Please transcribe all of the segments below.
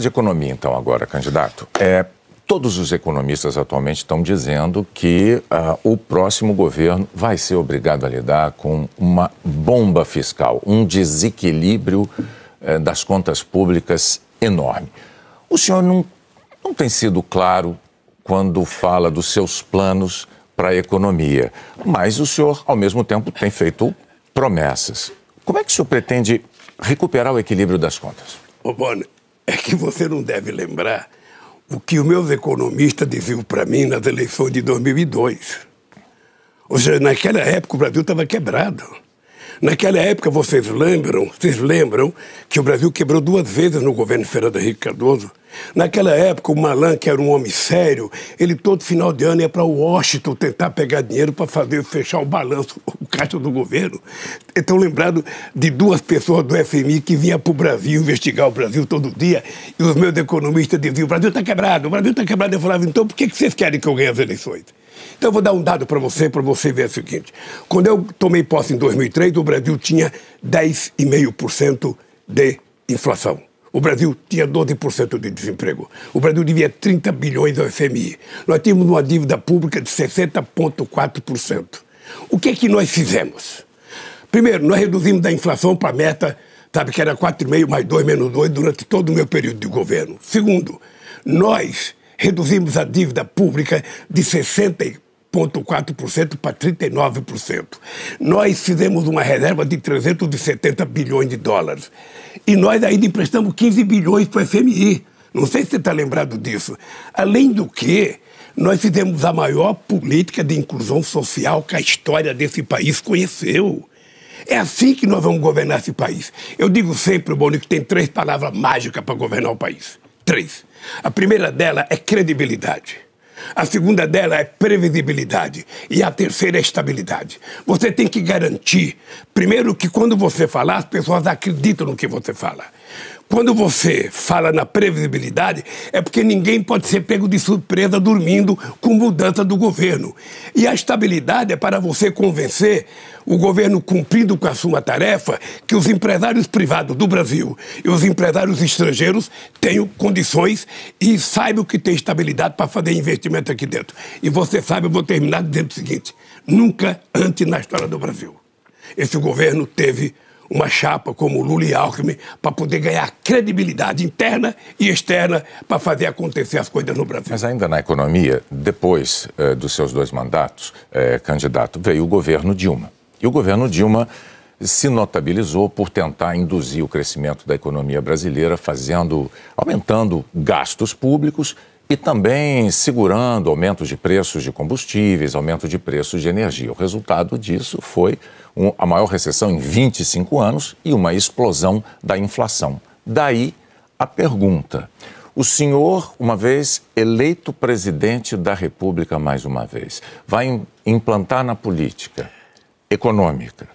De economia, então, agora, candidato. Todos os economistas atualmente estão dizendo que o próximo governo vai ser obrigado a lidar com uma bomba fiscal, um desequilíbrio das contas públicas enorme. O senhor não tem sido claro quando fala dos seus planos para a economia, mas o senhor, ao mesmo tempo, tem feito promessas. Como é que o senhor pretende recuperar o equilíbrio das contas? Ô, Boni, é que você não deve lembrar o que os meus economistas diziam para mim nas eleições de 2002. Ou seja, naquela época o Brasil estava quebrado. Naquela época vocês lembram que o Brasil quebrou 2 vezes no governo Fernando Henrique Cardoso. Naquela época o Malan, que era um homem sério, ele todo final de ano ia para Washington tentar pegar dinheiro para fechar o balanço, o caixa do governo. Então lembrado de 2 pessoas do FMI que vinham para o Brasil investigar o Brasil todo dia, e os meus economistas diziam: o Brasil está quebrado, o Brasil está quebrado. Eu falava: então por que vocês querem que eu ganhe as eleições? Então eu vou dar um dado para você ver o seguinte. Quando eu tomei posse em 2003, o Brasil tinha 10,5% de inflação. O Brasil tinha 12% de desemprego. O Brasil devia 30 bilhões ao FMI. Nós tínhamos uma dívida pública de 60,4%. O que é que nós fizemos? Primeiro, nós reduzimos a inflação para a meta, sabe, que era 4,5 mais 2 menos 2 durante todo o meu período de governo. Segundo, nós reduzimos a dívida pública de 60,4% para 39%. Nós fizemos uma reserva de 370 bilhões de dólares. E nós ainda emprestamos 15 bilhões para o FMI. Não sei se você está lembrado disso. Além do que, nós fizemos a maior política de inclusão social que a história desse país conheceu. É assim que nós vamos governar esse país. Eu digo sempre, Boni, que tem 3 palavras mágicas para governar o país. 3. A primeira dela é credibilidade. A segunda dela é previsibilidade. E a terceira é estabilidade. Você tem que garantir, primeiro, que quando você falar, as pessoas acreditam no que você fala. Quando você fala na previsibilidade, é porque ninguém pode ser pego de surpresa dormindo com mudança do governo. E a estabilidade é para você convencer o governo, cumprindo com a sua tarefa, que os empresários privados do Brasil e os empresários estrangeiros tenham condições e saibam que tem estabilidade para fazer investimento aqui dentro. E você sabe, eu vou terminar dizendo o seguinte: nunca antes na história do Brasil esse governo teve uma chapa como Lula e Alckmin para poder ganhar credibilidade interna e externa para fazer acontecer as coisas no Brasil. Mas ainda na economia, depois dos seus 2 mandatos, candidato, veio o governo Dilma. E o governo Dilma se notabilizou por tentar induzir o crescimento da economia brasileira, aumentando gastos públicos e também segurando aumentos de preços de combustíveis, aumento de preços de energia. O resultado disso foi a maior recessão em 25 anos e uma explosão da inflação. Daí a pergunta: o senhor, uma vez eleito presidente da República mais uma vez, vai implantar na política econômica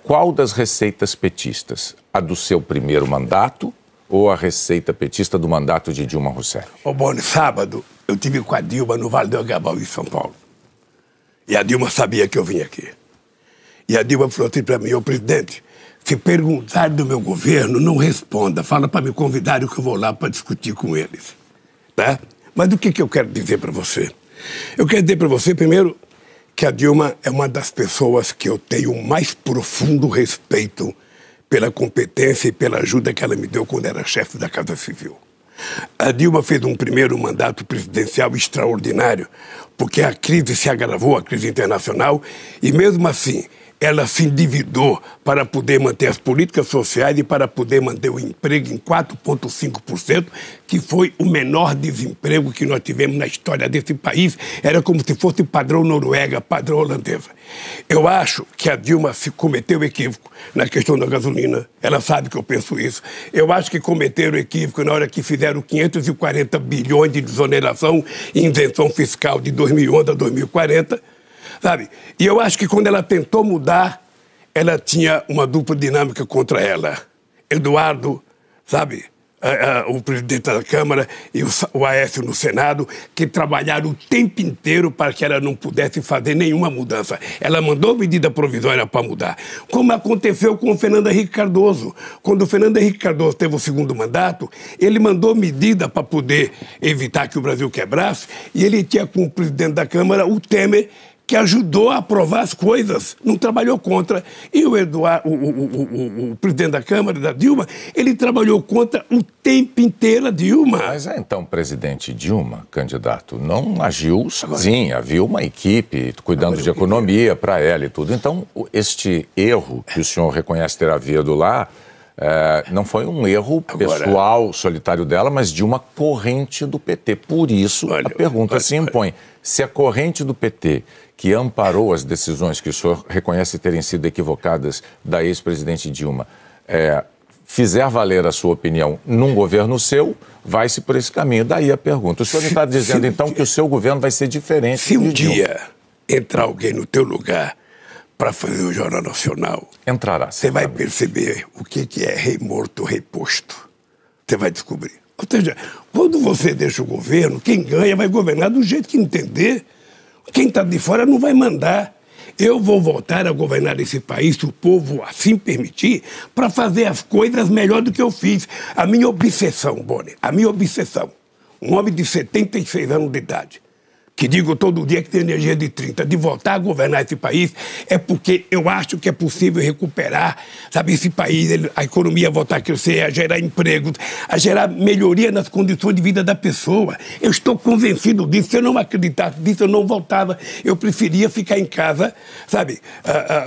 qual das receitas petistas? A do seu primeiro mandato ou a receita petista do mandato de Dilma Rousseff? Ô, Boni, sábado eu estive com a Dilma no Vale do Anhangabaú, em São Paulo. E a Dilma sabia que eu vinha aqui. E a Dilma falou assim para mim: ô presidente, se perguntar do meu governo, não responda. Fala para me convidarem que eu vou lá para discutir com eles. Tá? Mas o que eu quero dizer para você? Eu quero dizer para você, primeiro, que a Dilma é uma das pessoas que eu tenho o mais profundo respeito pela competência e pela ajuda que ela me deu quando era chefe da Casa Civil. A Dilma fez um primeiro mandato presidencial extraordinário, porque a crise se agravou, a crise internacional, e mesmo assim ela se endividou para poder manter as políticas sociais e para poder manter o emprego em 4,5%, que foi o menor desemprego que nós tivemos na história desse país. Era como se fosse padrão Noruega, padrão holandesa. Eu acho que a Dilma se cometeu equívoco na questão da gasolina. Ela sabe que eu penso isso. Eu acho que cometeram equívoco na hora que fizeram 540 bilhões de desoneração e isenção fiscal de 2011 a 2040. Sabe? E eu acho que quando ela tentou mudar, ela tinha uma dupla dinâmica contra ela. Eduardo, sabe, o presidente da Câmara e o Aécio no Senado, que trabalharam o tempo inteiro para que ela não pudesse fazer nenhuma mudança. Ela mandou medida provisória para mudar. Como aconteceu com o Fernando Henrique Cardoso. Quando o Fernando Henrique Cardoso teve o segundo mandato, ele mandou medida para poder evitar que o Brasil quebrasse, e ele tinha como presidente da Câmara o Temer, que ajudou a aprovar as coisas, não trabalhou contra. E o presidente da Câmara, da Dilma, ele trabalhou contra o tempo inteiro, a Dilma. Mas então, presidente Dilma, candidato, não agiu sozinha, havia uma equipe cuidando de economia para ela e tudo. Então, este erro que o senhor reconhece ter havido lá, não foi um erro pessoal, solitário dela, mas de uma corrente do PT. Por isso, a pergunta se impõe. Se a corrente do PT, que amparou as decisões que o senhor reconhece terem sido equivocadas da ex-presidente Dilma, fizer valer a sua opinião num governo seu, vai-se por esse caminho. Daí a pergunta. O senhor está dizendo, então, que o seu governo vai ser diferente se um dia entrar alguém no teu lugar para fazer o Jornal Nacional, entrará. Você vai perceber o que é rei morto, rei posto. Você vai descobrir. Ou seja, quando você deixa o governo, quem ganha vai governar do jeito que entender. Quem está de fora não vai mandar. Eu vou voltar a governar esse país, se o povo assim permitir, para fazer as coisas melhor do que eu fiz. A minha obsessão, Boni, a minha obsessão, um homem de 76 anos de idade, que digo todo dia que tem energia de 30, de voltar a governar esse país, é porque eu acho que é possível recuperar, sabe, esse país, a economia voltar a crescer, a gerar empregos, a gerar melhoria nas condições de vida da pessoa. Eu estou convencido disso. Se eu não acreditasse disso, eu não voltava. Eu preferia ficar em casa, sabe,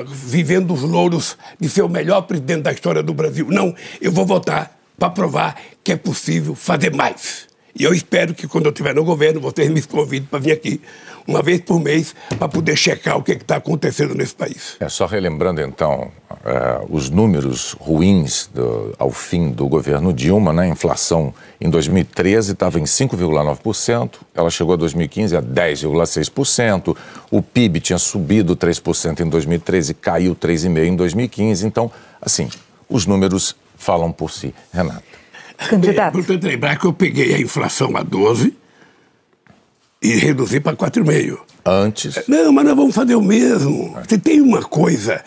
vivendo os louros de ser o melhor presidente da história do Brasil. Não, eu vou voltar para provar que é possível fazer mais. E eu espero que quando eu estiver no governo, vocês me convidem para vir aqui uma vez por mês para poder checar o que está acontecendo nesse país. Só relembrando então os números ruins ao fim do governo Dilma, né? A inflação em 2013 estava em 5,9%, ela chegou a 2015 a 10,6%, o PIB tinha subido 3% em 2013, caiu 3,5% em 2015, então, assim, os números falam por si. Renata. Candidato. É importante lembrar que eu peguei a inflação a 12 e reduzi para 4,5. Antes? Não, mas nós vamos fazer o mesmo. Se tem uma coisa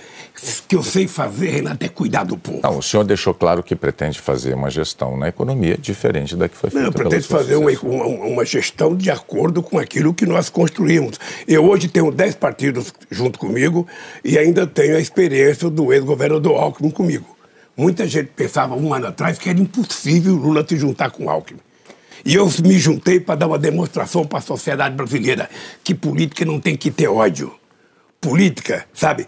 que eu sei fazer, Renato, é cuidar do povo. Não, o senhor deixou claro que pretende fazer uma gestão na economia diferente da que foi feita. Não, eu pretendo fazer uma gestão de acordo com aquilo que nós construímos. Eu hoje tenho 10 partidos junto comigo e ainda tenho a experiência do ex-governador Alckmin comigo. Muita gente pensava um ano atrás que era impossível o Lula se juntar com o Alckmin. E eu me juntei para dar uma demonstração para a sociedade brasileira que política não tem que ter ódio. Política, sabe,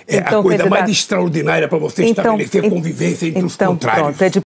então, a coisa mais extraordinária para você estabelecer convivência entre os contrários. Pronto,